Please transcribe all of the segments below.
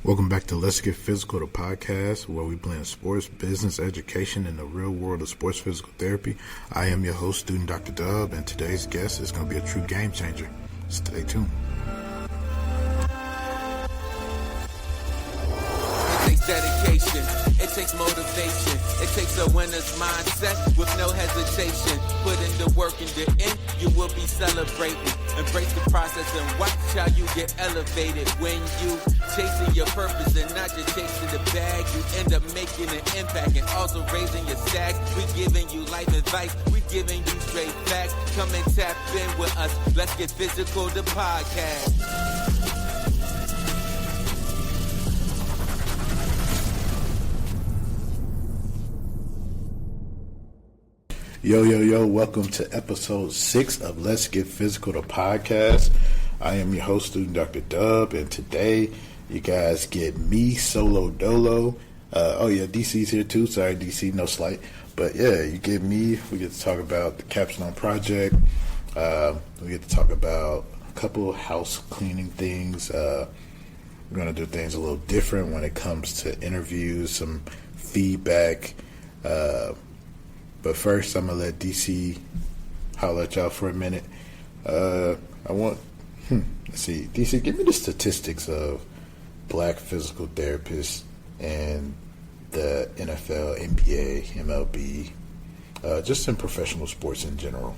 Welcome back to Let's Get Physical, the podcast where we blend sports, business, education, and the real world of sports physical therapy. I am your host, student Dr. Dubb, and today's guest is going to be a true game changer. Stay tuned. It takes dedication, it takes motivation, it takes a winner's mindset with no hesitation. Put in the work, in the end, you will be celebrating. Embrace the process and watch how you get elevated. When you chasing your purpose and not just chasing the bag, you end up making an impact and also raising your stacks. We giving you life advice, we giving you straight facts. Come and tap in with us. Let's Get Physical, the podcast. Yo, welcome to episode 6 of Let's Get Physical, the podcast. I am your host, student Dr. Dubb, and today you guys get me solo dolo. DC's here too. Sorry, DC, no slight. But yeah, you get me. We get to talk about the capstone project. We get to talk about a couple house cleaning things. We're going to do things a little different when it comes to interviews, some feedback. But first, I'm going to let DC holler at y'all for a minute. Let's see. DC, give me the statistics of black physical therapists in the NFL, NBA, MLB, just in professional sports in general.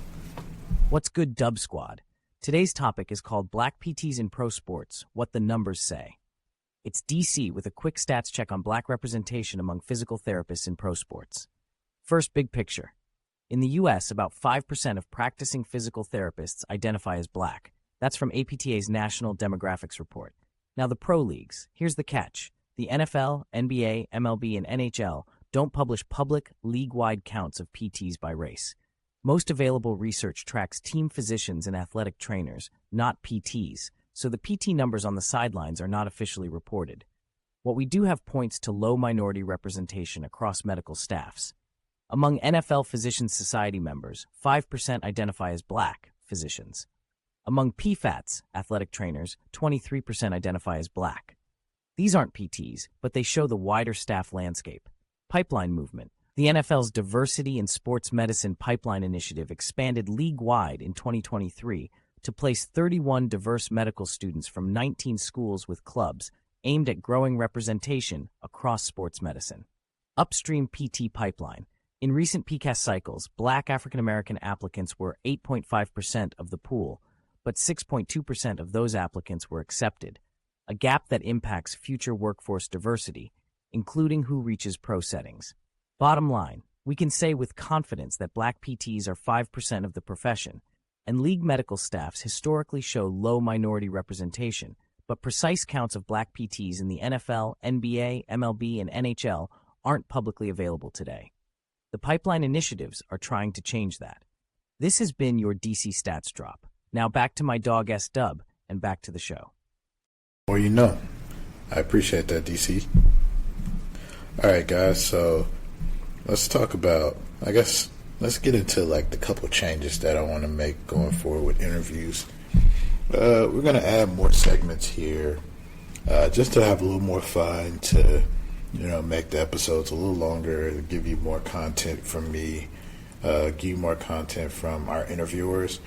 What's good, Dubb Squad? Today's topic is called Black PTs in Pro Sports, What the Numbers Say. It's DC with a quick stats check on black representation among physical therapists in pro sports. First, big picture. In the U.S., about 5% of practicing physical therapists identify as black. That's from APTA's National Demographics Report. Now, the pro leagues. Here's the catch. The NFL, NBA, MLB, and NHL don't publish public, league-wide counts of PTs by race. Most available research tracks team physicians and athletic trainers, not PTs, so the PT numbers on the sidelines are not officially reported. What we do have points to low minority representation across medical staffs. Among NFL Physicians Society members, 5% identify as black physicians. Among PFATs, athletic trainers, 23% identify as black. These aren't PTs, but they show the wider staff landscape. Pipeline movement. The NFL's Diversity in Sports Medicine Pipeline Initiative expanded league-wide in 2023 to place 31 diverse medical students from 19 schools with clubs aimed at growing representation across sports medicine. Upstream PT pipeline. In recent PCAS cycles, black African-American applicants were 8.5% of the pool, but 6.2% of those applicants were accepted, a gap that impacts future workforce diversity, including who reaches pro settings. Bottom line, we can say with confidence that black PTs are 5% of the profession, and league medical staffs historically show low minority representation, but precise counts of black PTs in the NFL, NBA, MLB, and NHL aren't publicly available today. The pipeline initiatives are trying to change that. This has been your DC Stats Drop. Now back to my dog S. Dubb, and back to the show. Well, you know, I appreciate that, DC. All right, guys, so let's talk about, let's get into the couple changes that I want to make going forward with interviews. We're going to add more segments here just to have a little more fun, to make the episodes a little longer, give you more content from me, give you more content from our interviewers.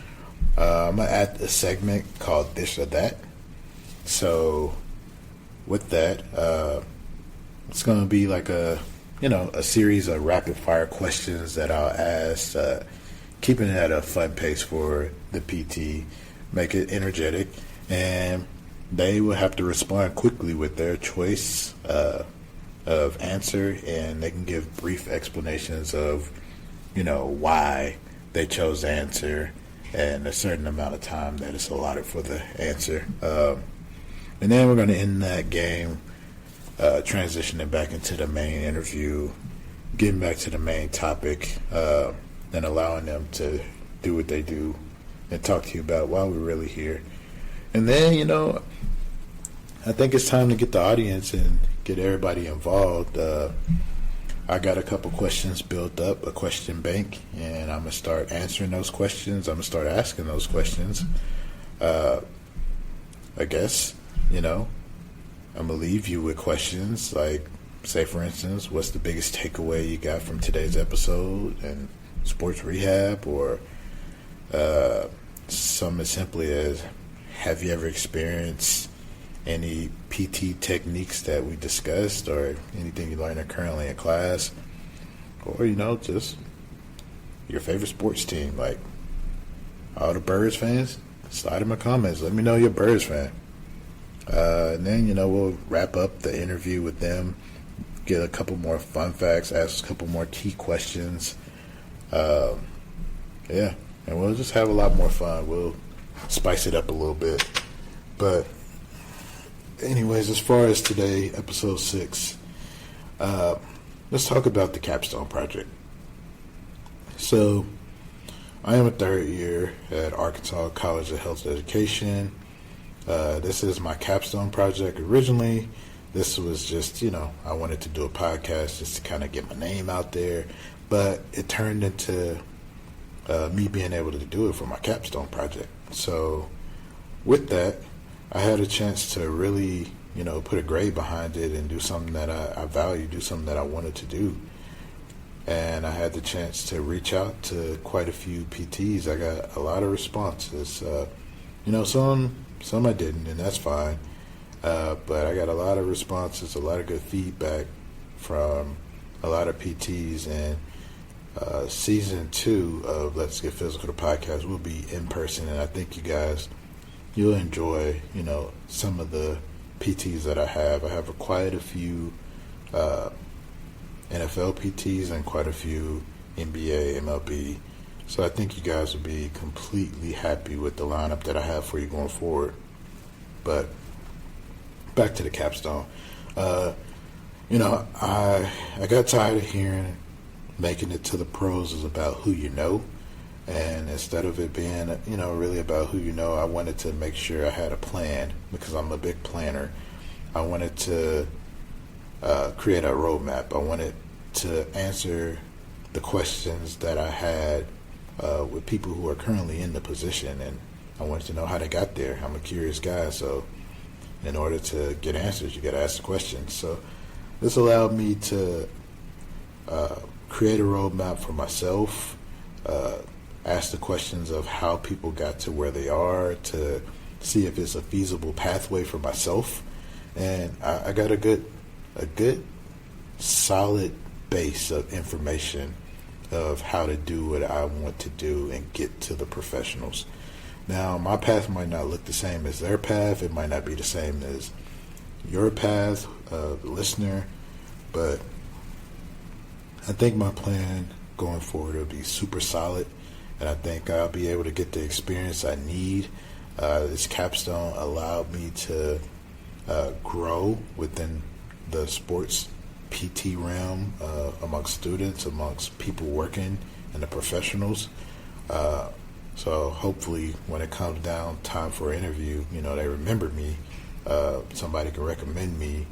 I'm going to add a segment called This or That. So with that, it's going to be like a series of rapid fire questions that I'll ask, keeping it at a fun pace for the PT, make it energetic, and they will have to respond quickly with their choice of answer, and they can give brief explanations of why they chose the answer and a certain amount of time that is allotted for the answer, and then we're going to end that game transitioning back into the main interview, getting back to the main topic, and allowing them to do what they do and talk to you about why we're really here. And then I think it's time to get the audience and get everybody involved. I got a couple questions built up, a question bank, and I'm going to start answering those questions. I'm going to start asking those questions. I guess, I'm going to leave you with questions like, say, for instance, what's the biggest takeaway you got from today's episode and sports rehab, or something as simply as, have you ever experienced any PT techniques that we discussed, or anything you learned currently in class, or, just your favorite sports team, like all the Birds fans? Slide in my comments. Let me know you're a Birds fan. And then, we'll wrap up the interview with them, get a couple more fun facts, ask a couple more key questions. Yeah, and we'll just have a lot more fun. We'll spice it up a little bit. But anyways, as far as today, episode 6, let's talk about the capstone project. So, I am a third year at Arkansas College of Health Education. This is my capstone project. Originally, this was just, I wanted to do a podcast just to kind of get my name out there. But it turned into me being able to do it for my capstone project. So with that, I had a chance to really, put a grade behind it and do something that I value, do something that I wanted to do. And I had the chance to reach out to quite a few PTs. I got a lot of responses. Some I didn't, and that's fine. But I got a lot of responses, a lot of good feedback from a lot of PTs. And season 2 of Let's Get Physical, the podcast, will be in person. And I think you guys, you'll enjoy, some of the PTs that I have. I have quite a few NFL PTs and quite a few NBA, MLB. So I think you guys will be completely happy with the lineup that I have for you going forward. But back to the capstone. I got tired of hearing making it to the pros is about who you know. And instead of it being, really about who you know, I wanted to make sure I had a plan, because I'm a big planner. I wanted to create a roadmap. I wanted to answer the questions that I had with people who are currently in the position, and I wanted to know how they got there. I'm a curious guy, so in order to get answers, you got to ask the questions. So this allowed me to create a roadmap for myself, ask the questions of how people got to where they are, to see if it's a feasible pathway for myself. And I got a good solid base of information of how to do what I want to do and get to the professionals. Now, my path might not look the same as their path. It might not be the same as your path, the listener, but I think my plan going forward will be super solid, and I think I'll be able to get the experience I need. This capstone allowed me to grow within the sports PT realm, amongst students, amongst people working, and the professionals. So hopefully when it comes down time for an interview, they remember me. Somebody can recommend me,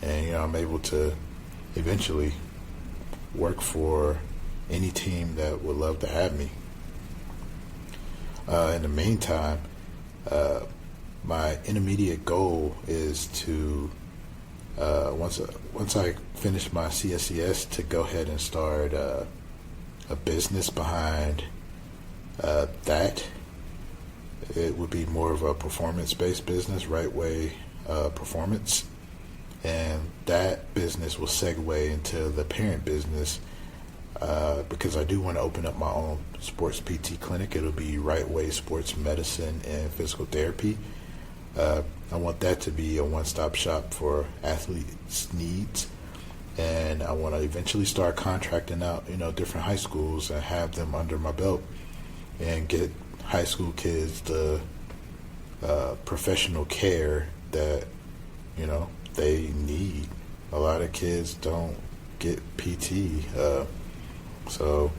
and I'm able to eventually work for any team that would love to have me. In the meantime, my intermediate goal is to once I finish my CSCS, to go ahead and start a business behind that. It would be more of a performance-based business, Wrightway Performance, and that business will segue into the parent business, because I do want to open up my own sports PT clinic. It'll be Wrightway Sports Medicine and Physical Therapy. I want that to be a one-stop shop for athletes' needs, and I want to eventually start contracting out, different high schools and have them under my belt and get high school kids the professional care that, they need. A lot of kids don't get PT, so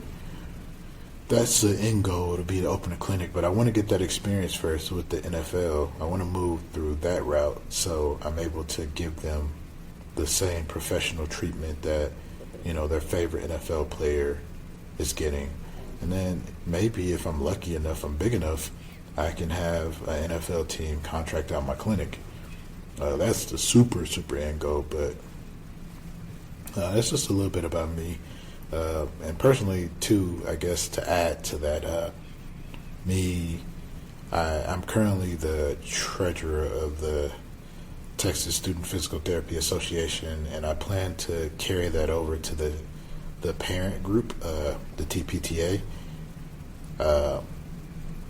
that's the end goal, to be to open a clinic. But I want to get that experience first with the NFL. I want to move through that route so I'm able to give them the same professional treatment that, their favorite NFL player is getting. And then maybe if I'm lucky enough, I'm big enough, I can have an NFL team contract out my clinic. That's the super end goal, but that's just a little bit about me. And personally, too, I guess to add to that, I'm currently the treasurer of the Texas Student Physical Therapy Association, and I plan to carry that over to the parent group, the TPTA.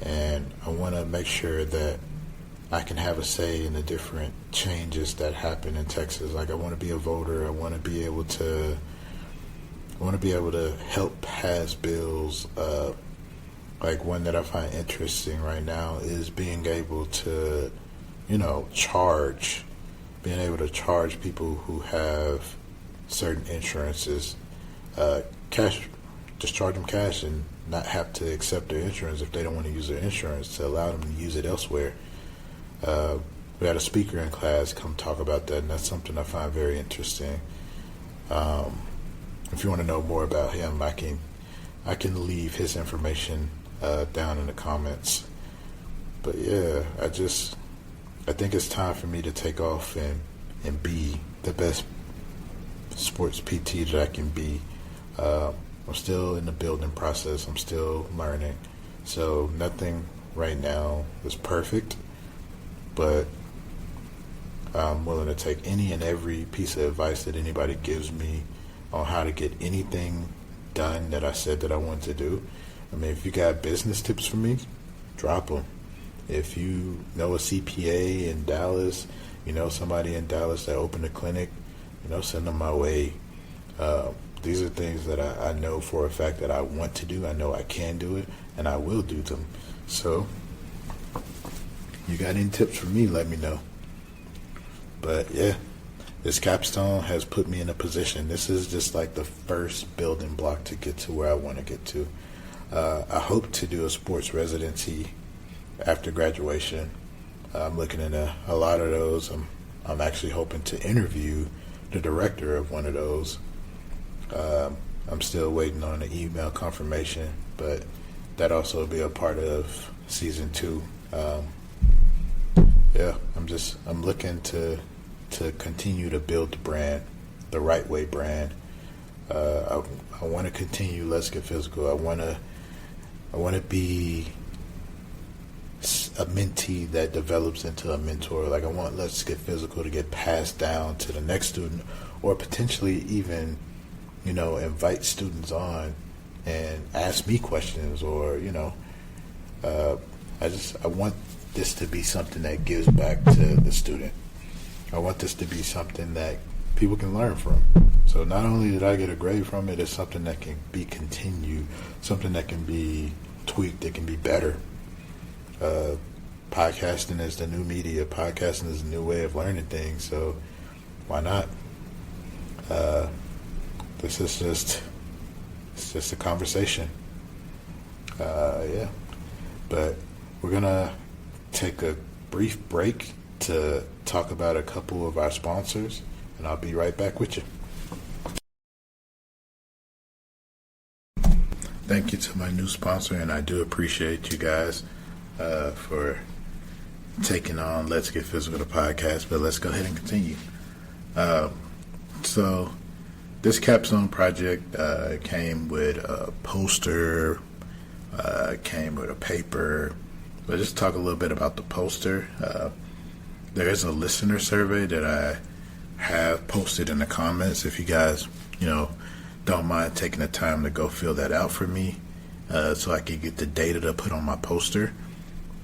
And I want to make sure that I can have a say in the different changes that happen in Texas. Like, I want to be a voter. I want to be able to help pass bills. Like, one that I find interesting right now is being able to, charge people who have certain insurances, cash, just charge them cash and not have to accept their insurance if they don't want to use their insurance, to allow them to use it elsewhere. We had a speaker in class come talk about that, and that's something I find very interesting. If you want to know more about him, I can leave his information down in the comments. But yeah, I think it's time for me to take off and be the best sports PT that I can be. I'm still in the building process. I'm still learning. So nothing right now is perfect, but I'm willing to take any and every piece of advice that anybody gives me on how to get anything done that I said that I want to do. I mean, if you got business tips for me, drop them. If you know a CPA in Dallas, somebody in Dallas that opened a clinic, send them my way. These are things that I know for a fact that I want to do. I know I can do it, and I will do them. So, you got any tips for me, let me know. But yeah, this capstone has put me in a position. This is just like the first building block to get to where I want to get to. I hope to do a sports residency after graduation. I'm looking into a lot of those. I'm actually hoping to interview the director of one of those. I'm still waiting on the email confirmation, but that also will be a part of season 2. Yeah, I'm looking to continue to build the brand, the Wrightway brand. I want to continue Let's Get Physical. I want to be a mentee that develops into a mentor. Like, I want Let's Get Physical to get passed down to the next student, or potentially even, invite students on and ask me questions, or, I want this to be something that gives back to the student. I want this to be something that people can learn from. So not only did I get a grade from it, it's something that can be continued, something that can be tweaked, it can be better. Podcasting is the new media. Podcasting is a new way of learning things. So why not? This is just a conversation. Yeah, but we're gonna take a brief break to talk about a couple of our sponsors, and I'll be right back with you. Thank you to my new sponsor, and I do appreciate you guys for taking on Let's Get Physical, the podcast, but let's go ahead and continue. So this capstone project came with a poster, came with a paper, but just talk a little bit about the poster. There is a listener survey that I have posted in the comments. If you guys, don't mind taking the time to go fill that out for me, so I can get the data to put on my poster.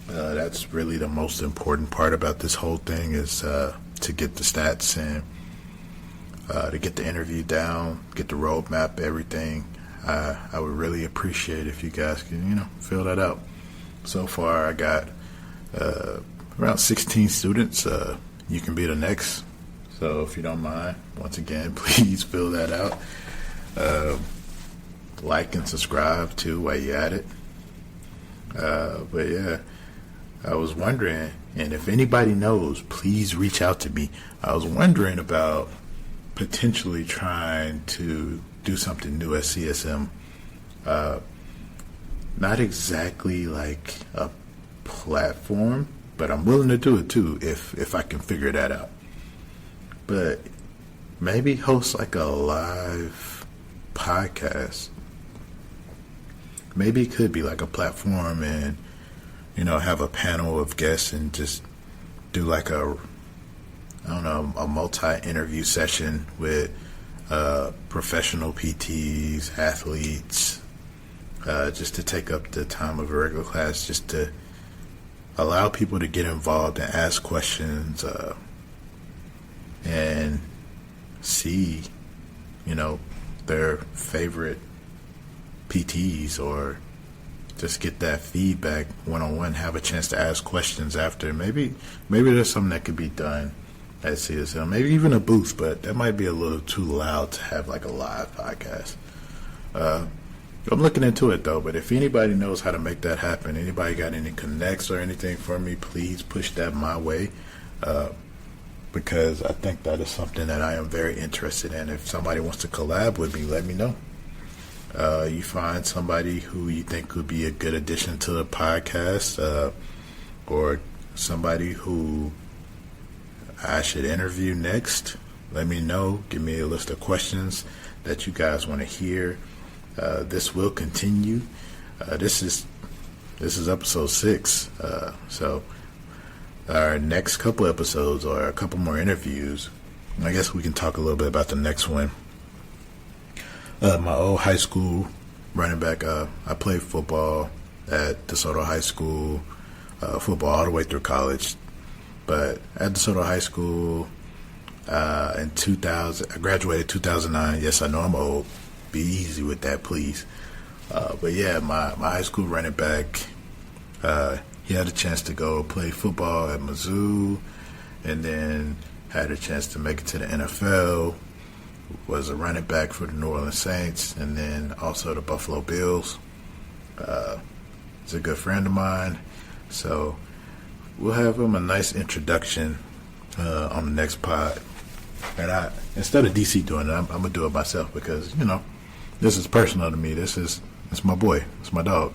That's really the most important part about this whole thing, is to get the stats and to get the interview down, get the roadmap, everything. I would really appreciate if you guys can, fill that out. So far, I got around 16 students. You can be the next. So if you don't mind, once again, please fill that out. Like and subscribe too while you're at it. But yeah, I was wondering, and if anybody knows, please reach out to me. I was wondering about potentially trying to do something new at CSM. Not exactly like a platform, but I'm willing to do it too if I can figure that out. But maybe host like a live podcast. Maybe it could be like a platform and, have a panel of guests and just do like a multi-interview session with professional PTs, athletes, just to take up the time of a regular class, just to allow people to get involved and ask questions, and see, their favorite PTs, or just get that feedback one-on-one, have a chance to ask questions after. Maybe there's something that could be done at CSL, maybe even a booth, but that might be a little too loud to have like a live podcast. I'm looking into it though, but if anybody knows how to make that happen, anybody got any connects or anything for me, please push that my way, because I think that is something that I am very interested in. If somebody wants to collab with me, let me know. You find somebody who you think could be a good addition to the podcast, or somebody who I should interview next, let me know. Give me a list of questions that you guys want to hear. This will continue. This is episode 6. So our next couple episodes, or a couple more interviews, I guess we can talk a little bit about the next one. My old high school running back, I played football at DeSoto High School, football all the way through college. But at DeSoto High School, in 2000, I graduated 2009. Yes, I know I'm old. Be easy with that, please. But yeah, my high school running back, he had a chance to go play football at Mizzou, and then had a chance to make it to the NFL. Was a running back for the New Orleans Saints, and then also the Buffalo Bills. He's a good friend of mine, so we'll have him a nice introduction on the next pod. And instead of DC doing it, I'm gonna do it myself, because this is personal to me. It's my boy. It's my dog.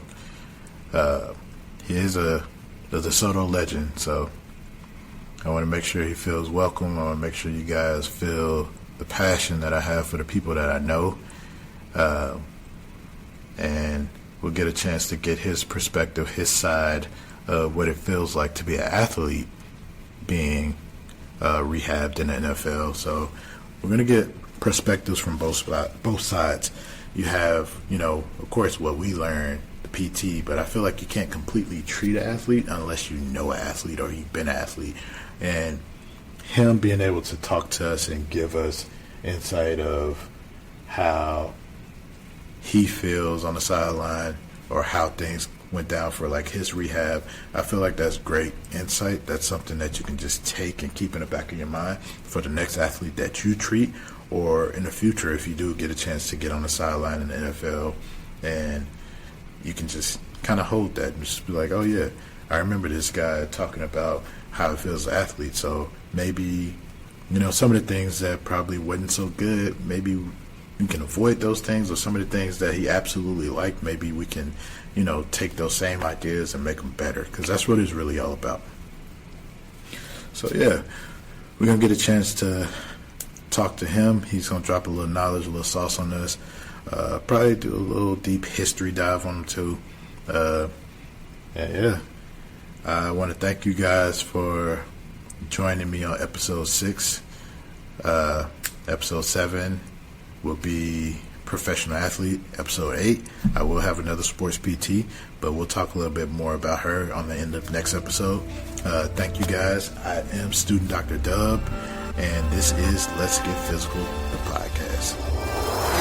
He is the DeSoto legend, so I want to make sure he feels welcome. I want to make sure you guys feel the passion that I have for the people that I know, and we'll get a chance to get his perspective, his side of what it feels like to be an athlete being rehabbed in the NFL. So we're going to get perspectives from both sides. You have, of course, what we learned, the PT, but I feel like you can't completely treat an athlete unless you know an athlete or you've been an athlete. And him being able to talk to us and give us insight of how he feels on the sideline, or how things went down for like his rehab, I feel like that's great insight. That's something that you can just take and keep in the back of your mind for the next athlete that you treat, or in the future if you do get a chance to get on the sideline in the NFL, and you can just kind of hold that and just be like, oh yeah, I remember this guy talking about how it feels as an athlete. So maybe some of the things that probably wasn't so good, maybe we can avoid those things, or some of the things that he absolutely liked, maybe we can take those same ideas and make them better, because that's what it's really all about. So yeah, we're going to get a chance to talk to him. He's going to drop a little knowledge, a little sauce on us, probably do a little deep history dive on him too. Yeah, I want to thank you guys for joining me on episode 6. Episode 7 will be professional athlete. Episode 8, I will have another sports PT, but we'll talk a little bit more about her on the end of the next episode. Thank you guys. I am Student Dr. Dubb, and this is Let's Get Physical, the podcast.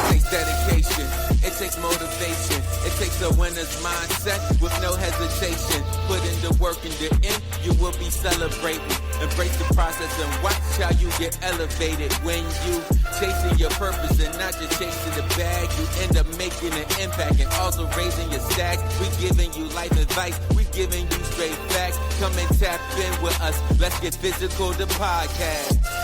It takes dedication, it takes motivation, it takes a winner's mindset with no hesitation. Put in the work, in the end, you will be celebrating. Embrace the process and watch how you get elevated. When you chasing your purpose and not just chasing the bag, you end up making an impact and also raising your stacks. We giving you life advice, we giving you straight facts. Come and tap in with us, let's get physical, the podcast.